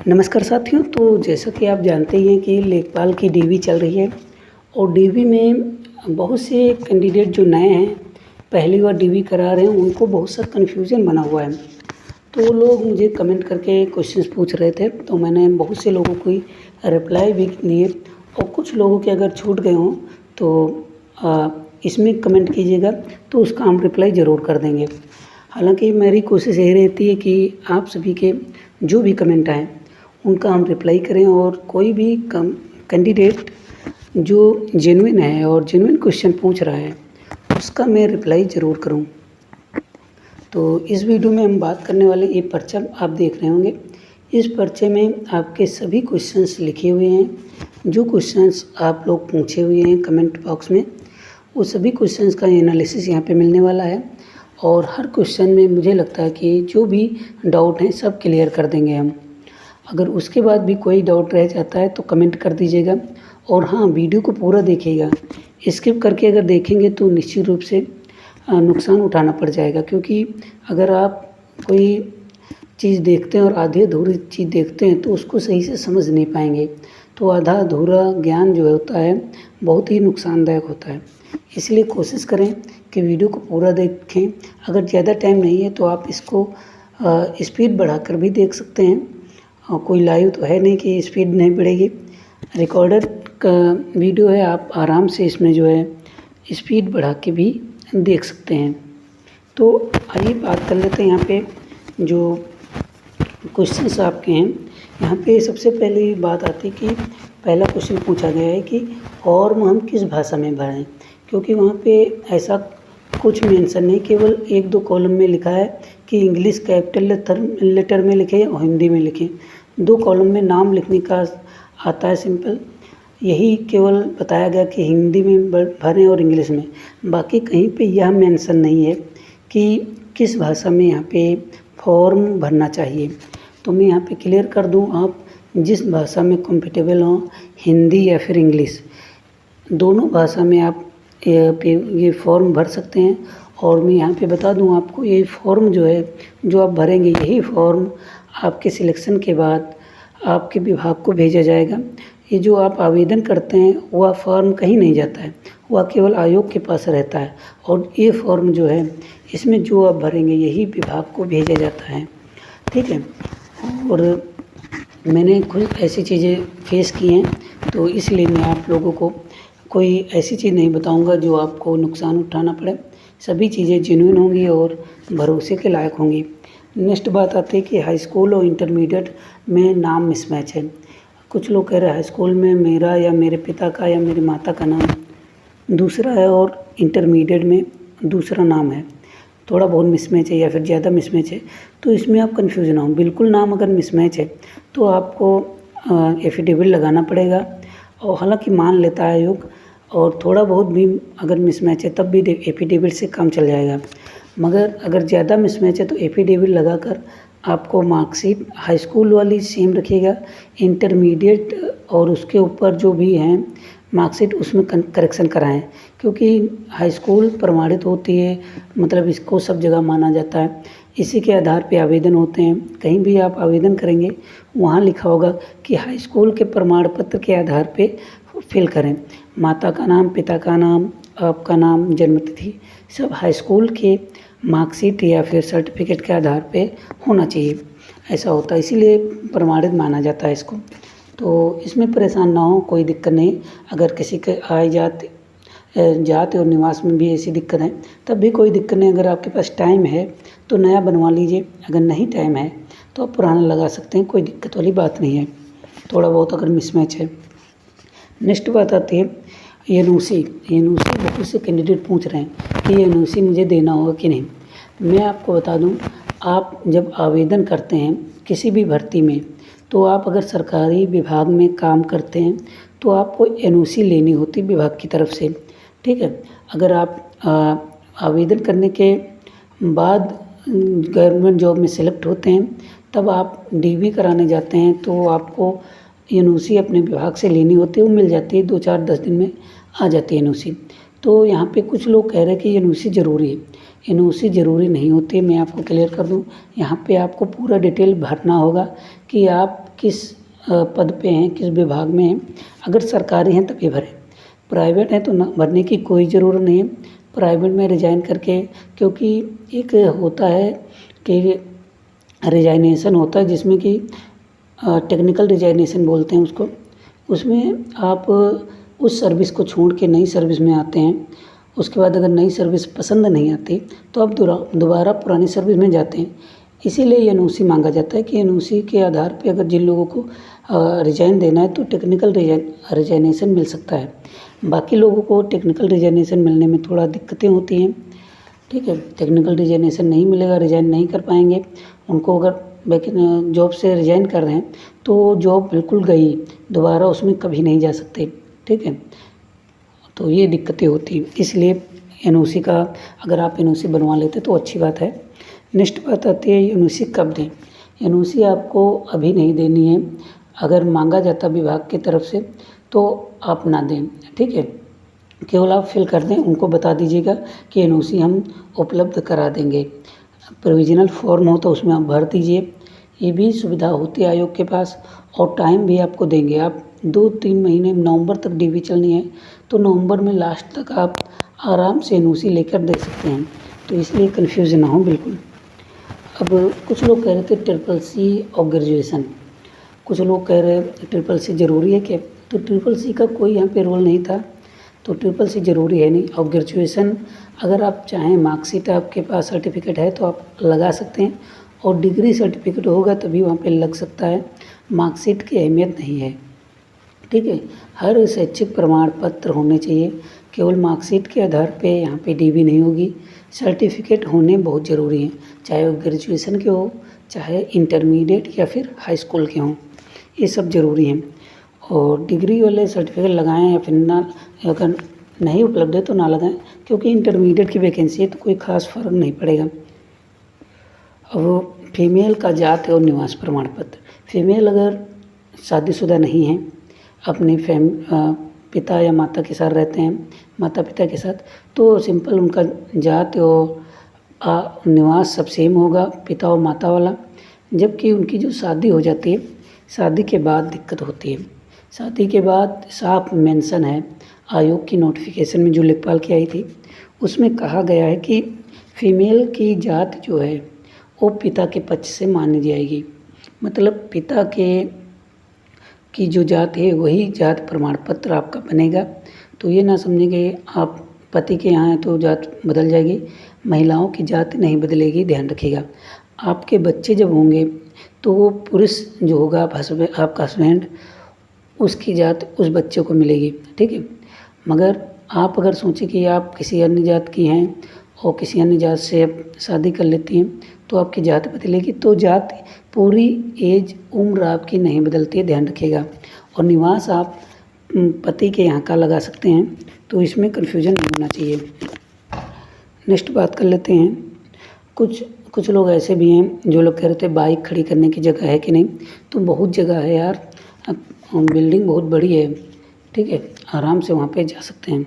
नमस्कार साथियों। तो जैसा कि आप जानते ही हैं कि लेखपाल की डीवी चल रही है और डीवी में बहुत से कैंडिडेट जो नए हैं, पहली बार डीवी करा रहे हैं, उनको बहुत सा कन्फ्यूज़न बना हुआ है। तो वो लोग मुझे कमेंट करके क्वेश्चंस पूछ रहे थे, तो मैंने बहुत से लोगों की रिप्लाई भी दिए और कुछ लोगों के अगर छूट गए हों तो इसमें कमेंट कीजिएगा, तो उसका हम रिप्लाई ज़रूर कर देंगे। हालाँकि मेरी कोशिश यही रहती है कि आप सभी के जो भी कमेंट आएँ उनका हम रिप्लाई करें और कोई भी कैंडिडेट जो जेन्युइन है और जेन्युइन क्वेश्चन पूछ रहा है उसका मैं रिप्लाई ज़रूर करूं। तो इस वीडियो में हम बात करने वाले ये पर्चा आप देख रहे होंगे। इस पर्चे में आपके सभी क्वेश्चंस लिखे हुए हैं। जो क्वेश्चंस आप लोग पूछे हुए हैं कमेंट बॉक्स में, वो सभी क्वेश्चंस का एनालिसिस यहाँ पे मिलने वाला है और हर क्वेश्चन में मुझे लगता है कि जो भी डाउट हैं सब क्लियर कर देंगे हम। अगर उसके बाद भी कोई डाउट रह जाता है तो कमेंट कर दीजिएगा और हाँ, वीडियो को पूरा देखिएगा। स्किप करके अगर देखेंगे तो निश्चित रूप से नुकसान उठाना पड़ जाएगा, क्योंकि अगर आप कोई चीज़ देखते हैं और आधी अधूरी चीज़ देखते हैं तो उसको सही से समझ नहीं पाएंगे। तो आधा अधूरा ज्ञान जो होता है बहुत ही नुकसानदायक होता है। इसलिए कोशिश करें कि वीडियो को पूरा देखें। अगर ज़्यादा टाइम नहीं है तो आप इसको स्पीड बढ़ाकर भी देख सकते हैं। कोई लाइव तो है नहीं कि स्पीड नहीं बढ़ेगी, रिकॉर्डर का वीडियो है, आप आराम से इसमें जो है स्पीड बढ़ा के भी देख सकते हैं। तो आइए बात कर लेते हैं यहाँ पे जो क्वेश्चंस आपके हैं। यहाँ पे सबसे पहले बात आती है कि पहला क्वेश्चन पूछा गया है कि फॉर्म हम किस भाषा में भरें, क्योंकि वहाँ पे ऐसा कुछ मेंशन नहीं, केवल एक दो कॉलम में लिखा है कि इंग्लिश कैपिटल लेटर में लिखें और हिंदी में लिखें। दो कॉलम में नाम लिखने का आता है सिंपल, यही केवल बताया गया कि हिंदी में भरें और इंग्लिश में। बाकी कहीं पे यह मेंशन नहीं है कि किस भाषा में यहाँ पे फॉर्म भरना चाहिए। तो मैं यहाँ पे क्लियर कर दूँ, आप जिस भाषा में कंफर्टेबल हों, हिंदी या फिर इंग्लिश, दोनों भाषा में आप ये फॉर्म भर सकते हैं। और मैं यहाँ पे बता दूँ आपको, ये फॉर्म जो है जो आप भरेंगे, यही फॉर्म आपके सिलेक्शन के बाद आपके विभाग को भेजा जाएगा। ये जो आप आवेदन करते हैं वह फॉर्म कहीं नहीं जाता है, वह केवल आयोग के पास रहता है। और ये फॉर्म जो है इसमें जो आप भरेंगे यही विभाग को भेजा जाता है, ठीक है। और मैंने कुछ ऐसी चीज़ें फेस की हैं, तो इसलिए मैं आप लोगों को कोई ऐसी चीज़ नहीं बताऊंगा जो आपको नुकसान उठाना पड़े। सभी चीज़ें जेन्युइन होंगी और भरोसे के लायक होंगी। नेक्स्ट बात आती है कि हाई स्कूल और इंटरमीडिएट में नाम मिसमैच है। कुछ लोग कह रहे हैं हाई स्कूल में मेरा या मेरे पिता का या मेरी माता का नाम दूसरा है और इंटरमीडिएट में दूसरा नाम है, थोड़ा बहुत मिसमैच है या फिर ज़्यादा मिसमैच है, तो इसमें आप कन्फ्यूज ना हो। बिल्कुल नाम अगर मिसमैच है तो आपको एफिडेविट लगाना पड़ेगा, और हालांकि मान लेता है आयोग, और थोड़ा बहुत भी अगर मिसमैच है तब भी एफिडेविट से काम चल जाएगा। मगर अगर ज़्यादा मिसमैच है तो एफिडेविट लगाकर आपको मार्कशीट हाई स्कूल वाली सेम रखिएगा, इंटरमीडिएट और उसके ऊपर जो भी हैं मार्कशीट उसमें करेक्शन कराएं, क्योंकि हाई स्कूल प्रमाणित होती है, मतलब इसको सब जगह माना जाता है। इसी के आधार पे आवेदन होते हैं। कहीं भी आप आवेदन करेंगे वहाँ लिखा होगा कि हाई स्कूल के प्रमाण पत्र के आधार पे फिल करें। माता का नाम, पिता का नाम, आपका नाम, जन्मतिथि सब हाई स्कूल के मार्कशीट या फिर सर्टिफिकेट के आधार पे होना चाहिए। ऐसा होता है, इसीलिए प्रमाणित माना जाता है इसको। तो इसमें परेशान ना हो, कोई दिक्कत नहीं। अगर किसी के आय जात और निवास में भी ऐसी दिक्कत है तब भी कोई दिक्कत नहीं। अगर आपके पास टाइम है तो नया बनवा लीजिए, अगर नहीं टाइम है तो आप पुराना लगा सकते हैं, कोई दिक्कत वाली बात नहीं है। थोड़ा बहुत अगर मिसमैच है। नेक्स्ट बात आती है एनओसी। बहुत से कैंडिडेट पूछ रहे हैं कि एनओसी मुझे देना होगा कि नहीं। मैं आपको बता दूं, आप जब आवेदन करते हैं किसी भी भर्ती में, तो आप अगर सरकारी विभाग में काम करते हैं तो आपको एनओसी लेनी होती है विभाग की तरफ से, ठीक है। अगर आप आवेदन करने के बाद गवर्नमेंट जॉब में सेलेक्ट होते हैं तब आप डीवी कराने जाते हैं तो आपको एनओसी अपने विभाग से लेनी होती है, वो मिल जाती है 2-4-10 दिन में आ जाती है एनओसी। तो यहाँ पे कुछ लोग कह रहे हैं कि एनओसी ज़रूरी है। एनओसी ज़रूरी नहीं होती है, मैं आपको क्लियर कर दूँ। यहाँ पे आपको पूरा डिटेल भरना होगा कि आप किस पद पे हैं, किस विभाग में हैं। अगर सरकारी हैं तभी भरें, प्राइवेट हैं तो न भरने की कोई ज़रूरत नहीं है। प्राइवेट में रिज़ाइन करके, क्योंकि एक होता है कि रिज़ाइनेशन होता है जिसमें कि टेक्निकल रिज़ाइनेशन बोलते हैं उसको। उसमें आप उस सर्विस को छोड़ के नई सर्विस में आते हैं। उसके बाद अगर नई सर्विस पसंद नहीं आती तो आप दोबारा पुरानी सर्विस में जाते हैं। इसीलिए एनओसी मांगा जाता है कि एनओसी के आधार पे अगर जिन लोगों को रिज़ाइन देना है तो टेक्निकल रिज़ाइनेशन मिल सकता है। बाकी लोगों को टेक्निकल रिज़ाइनेशन मिलने में थोड़ा दिक्कतें होती हैं, ठीक है। टेक्निकल रिज़ाइनेशन नहीं मिलेगा, रिज़ाइन नहीं कर पाएंगे। उनको अगर जॉब से रिज़ाइन कर रहे हैं तो जॉब बिल्कुल गई, दोबारा उसमें कभी नहीं जा सकते, ठीक है। तो ये दिक्कतें होती हैं, इसलिए एनओसी का अगर आप एनओसी बनवा लेते तो अच्छी बात है। नेक्स्ट बात आती है एनओसी कब दें। एनओसी आपको अभी नहीं देनी है। अगर मांगा जाता विभाग की तरफ से तो आप ना दें, ठीक है। केवल आप फिल कर दें, उनको बता दीजिएगा कि एनओसी हम उपलब्ध करा देंगे। प्रोविजनल फॉर्म हो तो उसमें आप भर दीजिए। ये भी सुविधा होती है आयोग के पास, और टाइम भी आपको देंगे। आप 2-3 महीने, नवंबर तक डीवी चलनी है तो नवंबर में लास्ट तक आप आराम से एनओसी लेकर दे सकते हैं। तो इसलिए कन्फ्यूज़न ना हो बिल्कुल। अब कुछ लोग कह रहे थे ट्रिपल सी और ग्रेजुएशन, कुछ लोग कह रहे ट्रिपल सी ज़रूरी है क्या। तो ट्रिपल सी का कोई यहाँ पे रोल नहीं था, तो ट्रिपल सी ज़रूरी है नहीं। और ग्रेजुएशन अगर आप चाहें, मार्कशीट आपके पास सर्टिफिकेट है तो आप लगा सकते हैं, और डिग्री सर्टिफिकेट होगा तभी वहाँ पे लग सकता है। मार्कशीट की अहमियत नहीं है, ठीक है। हर शैक्षिक प्रमाण पत्र होने चाहिए, केवल मार्कशीट के आधार पे यहाँ पे डीवी नहीं होगी। सर्टिफिकेट होने बहुत ज़रूरी हैं, चाहे वो ग्रेजुएशन के हो, चाहे इंटरमीडिएट या फिर हाई स्कूल के हों, ये सब ज़रूरी हैं। और डिग्री वाले सर्टिफिकेट लगाएं या फिर ना, अगर नहीं उपलब्ध है तो ना लगाएं, क्योंकि इंटरमीडिएट की वैकेंसी है तो कोई ख़ास फ़र्क नहीं पड़ेगा। अब फीमेल का जाति और निवास प्रमाण पत्र, फीमेल अगर शादीशुदा नहीं है, अपने पिता या माता के साथ रहते हैं, माता पिता के साथ, तो सिंपल उनका जाति और निवास सब सेम होगा, पिता और माता वाला। जबकि उनकी जो शादी हो जाती है, शादी के बाद दिक्कत होती है। शादी के बाद साफ मेंशन है आयोग की नोटिफिकेशन में जो लेखपाल की आई थी, उसमें कहा गया है कि फीमेल की जात जो है वो पिता के पक्ष से मानी जाएगी। मतलब पिता की जो जात है वही जात प्रमाण पत्र आपका बनेगा। तो ये ना समझें कि आप पति के यहाँ हैं तो जात बदल जाएगी। महिलाओं की जात नहीं बदलेगी, ध्यान रखिएगा। आपके बच्चे जब होंगे तो वो पुरुष जो होगा, आपका हस्बैंड, उसकी जात उस बच्चे को मिलेगी, ठीक है। मगर आप अगर सोचें कि आप किसी अन्य जात की हैं और किसी अन्य जात से शादी कर लेती हैं तो आपकी जात बदलेगी। तो जात पूरी एज, उम्र आपकी नहीं बदलती है, ध्यान रखिएगा। और निवास आप पति के यहाँ का लगा सकते हैं, तो इसमें कन्फ्यूजन नहीं होना चाहिए। नेक्स्ट बात कर लेते हैं, कुछ लोग ऐसे भी हैं जो लोग कह रहे थे बाइक खड़ी करने की जगह है कि नहीं। तो बहुत जगह है यार, बिल्डिंग बहुत बड़ी है, ठीक है, आराम से वहाँ पे जा सकते हैं,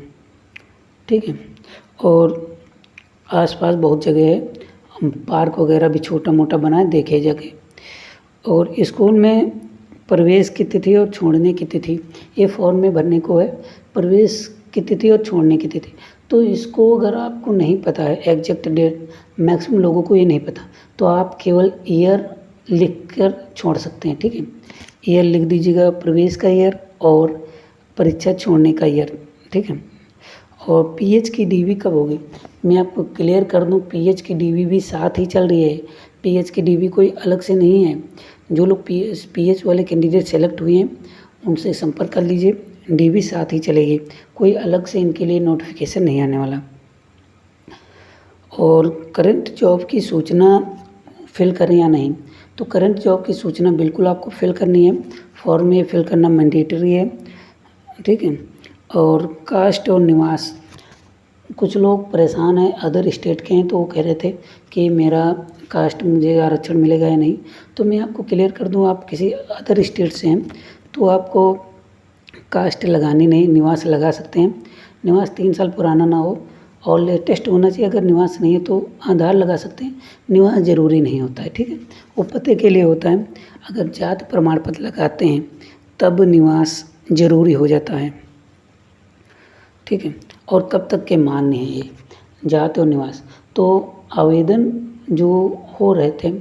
ठीक है। और आसपास बहुत जगह है, पार्क वगैरह भी छोटा मोटा बना है, देखे जगह। और स्कूल में प्रवेश की तिथि और छोड़ने की तिथि, ये फॉर्म में भरने को है, प्रवेश की तिथि और छोड़ने की तिथि। तो इसको अगर आपको नहीं पता है एग्जैक्ट डेट, मैक्सिमम लोगों को ये नहीं पता, तो आप केवल ईयर लिख कर छोड़ सकते हैं, ठीक है। ईयर लिख दीजिएगा, प्रवेश का ईयर और परीक्षा छोड़ने का ईयर, ठीक है। और पीएच की डीवी कब होगी, मैं आपको क्लियर कर दूं, पीएच की डीवी भी साथ ही चल रही है। पीएच की डीवी कोई अलग से नहीं है। जो लोग पीएच वाले कैंडिडेट सेलेक्ट हुए हैं उनसे संपर्क कर लीजिए, डीवी साथ ही चलेगी, कोई अलग से इनके लिए नोटिफिकेशन नहीं आने वाला। और करंट जॉब की सूचना फिल करें या नहीं, तो करंट जॉब की सूचना बिल्कुल आपको फिल करनी है, फॉर्म में फिल करना मैंडेटरी है, ठीक है। और कास्ट और निवास, कुछ लोग परेशान हैं, अदर स्टेट के हैं, तो वो कह रहे थे कि मेरा कास्ट, मुझे आरक्षण मिलेगा या नहीं। तो मैं आपको क्लियर कर दूं, आप किसी अदर स्टेट से हैं तो आपको कास्ट लगानी नहीं, निवास लगा सकते हैं। निवास 3 साल पुराना ना हो और लेटेस्ट होना चाहिए। अगर निवास नहीं है तो आधार लगा सकते हैं, निवास ज़रूरी नहीं होता है, ठीक है, वो पते के लिए होता है। अगर जाति प्रमाण पत्र लगाते हैं तब निवास ज़रूरी हो जाता है, ठीक है। और कब तक के मान्य है ये जाति और निवास? तो आवेदन जो हो रहे थे,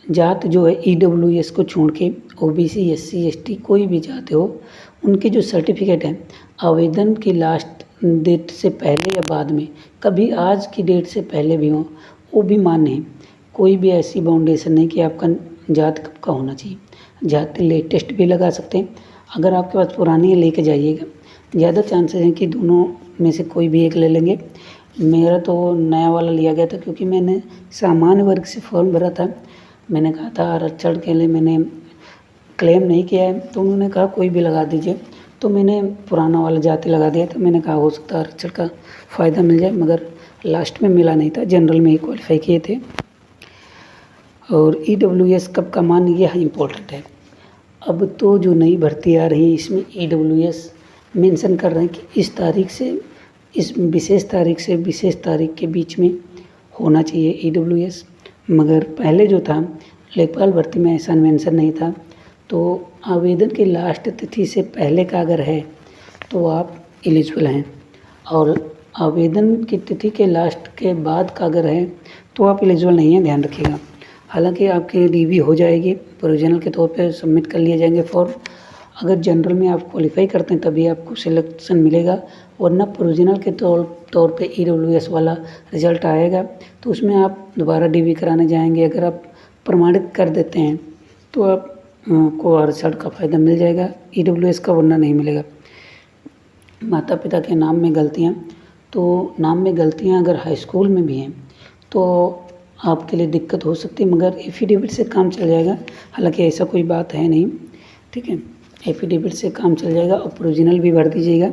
जात जो है EWS को छोड़ के OBC SC ST कोई भी जाति हो, उनके जो सर्टिफिकेट हैं आवेदन की लास्ट डेट से पहले या बाद में, कभी आज की डेट से पहले भी हो, वो भी मान्य है। कोई भी ऐसी बाउंडेशन नहीं कि आपका जात कब का होना चाहिए। जाति लेटेस्ट भी लगा सकते हैं, अगर आपके पास पुरानी है लेके जाइएगा, ज़्यादा चांसेस हैं कि दोनों में से कोई भी एक ले लेंगे। मेरा तो नया वाला लिया गया था क्योंकि मैंने सामान्य वर्ग से फॉर्म भरा था। मैंने कहा था आरक्षण के लिए मैंने क्लेम नहीं किया है, तो उन्होंने कहा कोई भी लगा दीजिए, तो मैंने पुराना वाला जाति लगा दिया था। मैंने कहा हो सकता है आरक्षण का फ़ायदा मिल जाए, मगर लास्ट में मिला नहीं था, जनरल में ही क्वालिफाई किए थे। और EWS कब का मान्य, यह इम्पोर्टेंट है। अब तो जो नई भर्ती आ रही है इसमें EWS मेंशन कर रहे हैं कि इस तारीख से इस विशेष तारीख से विशेष तारीख के बीच में होना चाहिए EWS, मगर पहले जो था लेखपाल भर्ती में ऐसा मेंशन नहीं था। तो आवेदन की लास्ट तिथि से पहले का अगर है तो आप एलिजिबल हैं, और आवेदन की तिथि के लास्ट के बाद का अगर है तो आप एलिजिबल नहीं हैं, ध्यान रखिएगा। हालांकि आपकी DV हो जाएगी, प्रोविजनल के तौर पे सबमिट कर लिए जाएंगे फॉर्म। अगर जनरल में आप क्वालिफाई करते हैं तभी आपको सिलेक्शन मिलेगा, वरना प्रोविजनल के तौर पे EWS वाला रिजल्ट आएगा तो उसमें आप दोबारा DV कराने जाएंगे। अगर आप प्रमाणित कर देते हैं तो आप को आरक्षण का फ़ायदा मिल जाएगा, EWS का वरना नहीं मिलेगा। माता पिता के नाम में गलतियाँ, तो नाम में गलतियाँ अगर हाई स्कूल में भी हैं तो आपके लिए दिक्कत हो सकती है, मगर एफिडेविट से काम चल जाएगा। हालांकि ऐसा कोई बात है नहीं, ठीक है, एफिडेविट से काम चल जाएगा और प्रोविजनल भी भर दीजिएगा।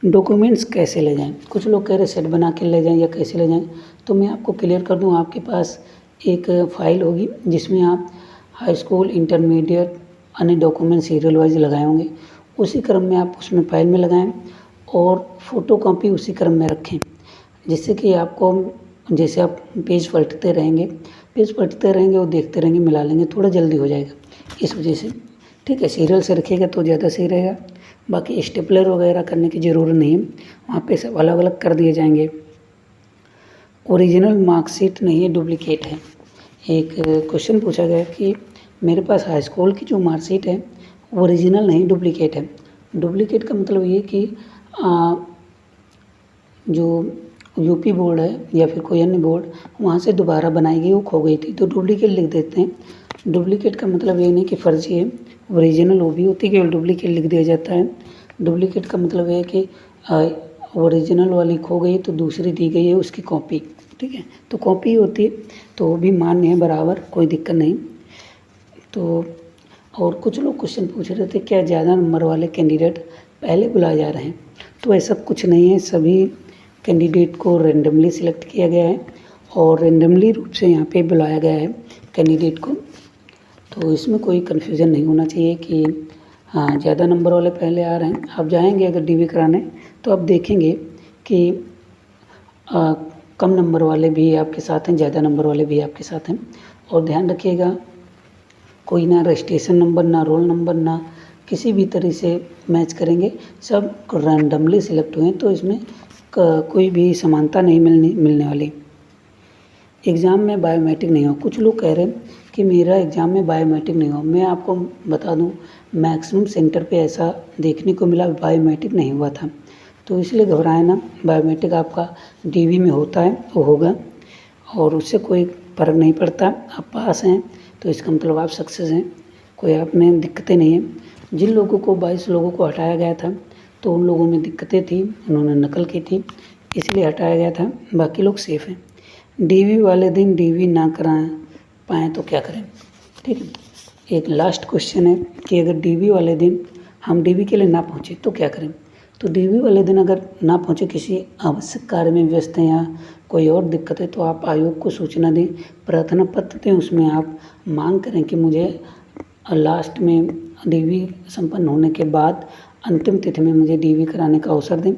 डॉक्यूमेंट्स कैसे ले जाएं? कुछ लोग कह रहे सेट बना के ले जाएं या कैसे ले जाएं, तो मैं आपको क्लियर कर दूं। आपके पास एक फ़ाइल होगी जिसमें आप हाई स्कूल, इंटरमीडिएट, अन्य डॉक्यूमेंट सीरियल वाइज लगाए होंगे, उसी क्रम में आप उसमें फाइल में लगाएं और फ़ोटोकॉपी उसी क्रम में रखें, जिससे कि आपको जैसे आप पेज पलटते रहेंगे और देखते रहेंगे, मिला लेंगे, थोड़ा जल्दी हो जाएगा इस वजह से, ठीक है। सीरियल से रखिएगा तो ज़्यादा सही रहेगा। बाकी स्टेपलर वगैरह करने की ज़रूरत नहीं है, वहाँ पे सब अलग अलग कर दिए जाएंगे। ओरिजिनल मार्कशीट नहीं है, डुप्लीकेट है। एक क्वेश्चन पूछा गया कि मेरे पास हाई स्कूल की जो मार्कशीट है ओरिजिनल नहीं डुप्लीकेट है। डुप्लीकेट का मतलब ये कि जो यूपी बोर्ड है या फिर कोई अन्य बोर्ड, वहाँ से दोबारा बनाई गई, वो खो गई थी, तो डुप्लीकेट लिख देते हैं। डुप्लीकेट का मतलब ये नहीं कि फर्जी है, ओरिजिनल वो भी होती है, केवल डुप्लीकेट लिख दिया जाता है। डुप्लीकेट का मतलब ये है कि ओरिजिनल वाली खो गई तो दूसरी दी गई है उसकी कॉपी, ठीक है, तो कॉपी होती है, तो वो भी मान्य है बराबर, कोई दिक्कत नहीं। तो और कुछ लोग क्वेश्चन पूछ रहे थे क्या ज़्यादा नंबर वाले कैंडिडेट पहले बुलाए जा रहे हैं, तो ऐसा कुछ नहीं है। सभी कैंडिडेट को रेंडमली सिलेक्ट किया गया है और रेंडमली रूप से यहाँ पे बुलाया गया है कैंडिडेट को, तो इसमें कोई कन्फ्यूज़न नहीं होना चाहिए कि हाँ ज़्यादा नंबर वाले पहले आ रहे हैं। आप जाएंगे अगर DV कराने तो आप देखेंगे कि कम नंबर वाले भी आपके साथ हैं, ज़्यादा नंबर वाले भी आपके साथ हैं। और ध्यान रखिएगा कोई ना रजिस्ट्रेशन नंबर, ना रोल नंबर, ना किसी भी तरह से मैच करेंगे, सब रैंडमली सिलेक्ट हुए हैं, तो इसमें कोई भी समानता नहीं मिलने वाली। एग्ज़ाम में बायोमेट्रिक नहीं हो, कुछ लोग कह रहे हैं कि मेरा एग्ज़ाम में बायोमेट्रिक नहीं हो। मैं आपको बता दूं मैक्सिमम सेंटर पे ऐसा देखने को मिला बायोमेट्रिक नहीं हुआ था, तो इसलिए घबराए ना। बायोमेट्रिक आपका DV में होता है, वो होगा और उससे कोई फ़र्क नहीं पड़ता। आप पास हैं तो इसका मतलब आप सक्सेस हैं, कोई आप में दिक्कतें नहीं हैं। जिन लोगों को 22 लोगों को हटाया गया था तो उन लोगों में दिक्कतें थी, उन्होंने नकल की थी इसलिए हटाया गया था, बाकी लोग सेफ़ हैं। DV वाले दिन DV ना करा पाएँ तो क्या करें, ठीक है। एक लास्ट क्वेश्चन है कि अगर DV वाले दिन हम DV के लिए ना पहुँचे तो क्या करें। तो DV वाले दिन अगर ना पहुँचे, किसी आवश्यक कार्य में व्यस्त हैं या कोई और दिक्कत है, तो आप आयोग को सूचना दें, प्रार्थना पत्र दें, उसमें आप मांग करें कि मुझे लास्ट में DV संपन्न होने के बाद अंतिम तिथि में मुझे डीवी कराने का अवसर दें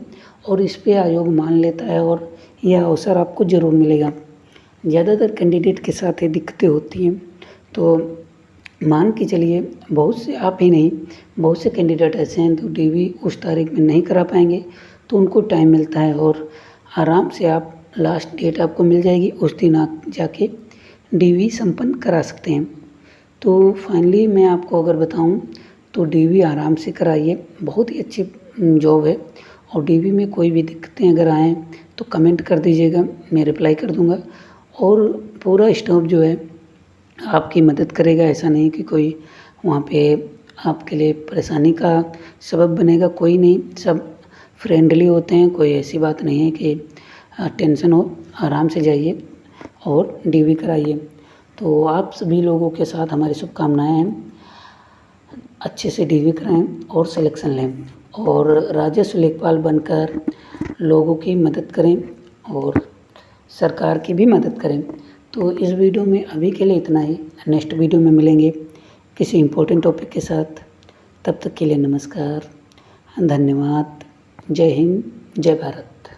और इस पे आयोग मान लेता है और यह अवसर आपको ज़रूर मिलेगा। ज़्यादातर कैंडिडेट के साथ ये दिक्कतें होती हैं, तो मान के चलिए बहुत से, आप ही नहीं, बहुत से कैंडिडेट ऐसे हैं जो डीवी उस तारीख में नहीं करा पाएंगे, तो उनको टाइम मिलता है और आराम से आप लास्ट डेट आपको मिल जाएगी, उस दिन आप जाके डीवी संपन्न करा सकते हैं। तो फाइनली मैं आपको अगर बताऊं तो डीवी आराम से कराइए, बहुत ही अच्छी जॉब है। और डीवी में कोई भी दिक्कतें अगर आएँ तो कमेंट कर दीजिएगा, मैं रिप्लाई कर दूँगा। और पूरा स्टाफ जो है आपकी मदद करेगा, ऐसा नहीं कि कोई वहाँ पे आपके लिए परेशानी का सबब बनेगा, कोई नहीं, सब फ्रेंडली होते हैं, कोई ऐसी बात नहीं है कि टेंशन हो। आराम से जाइए और डीवी कराइए। तो आप सभी लोगों के साथ हमारी शुभकामनाएँ हैं, अच्छे से डीवी कराएं और सिलेक्शन लें और राजस्व लेखपाल बनकर लोगों की मदद करें और सरकार की भी मदद करें। तो इस वीडियो में अभी के लिए इतना ही। नेक्स्ट वीडियो में मिलेंगे किसी इम्पोर्टेंट टॉपिक के साथ। तब तक के लिए नमस्कार, धन्यवाद, जय हिंद, जय भारत।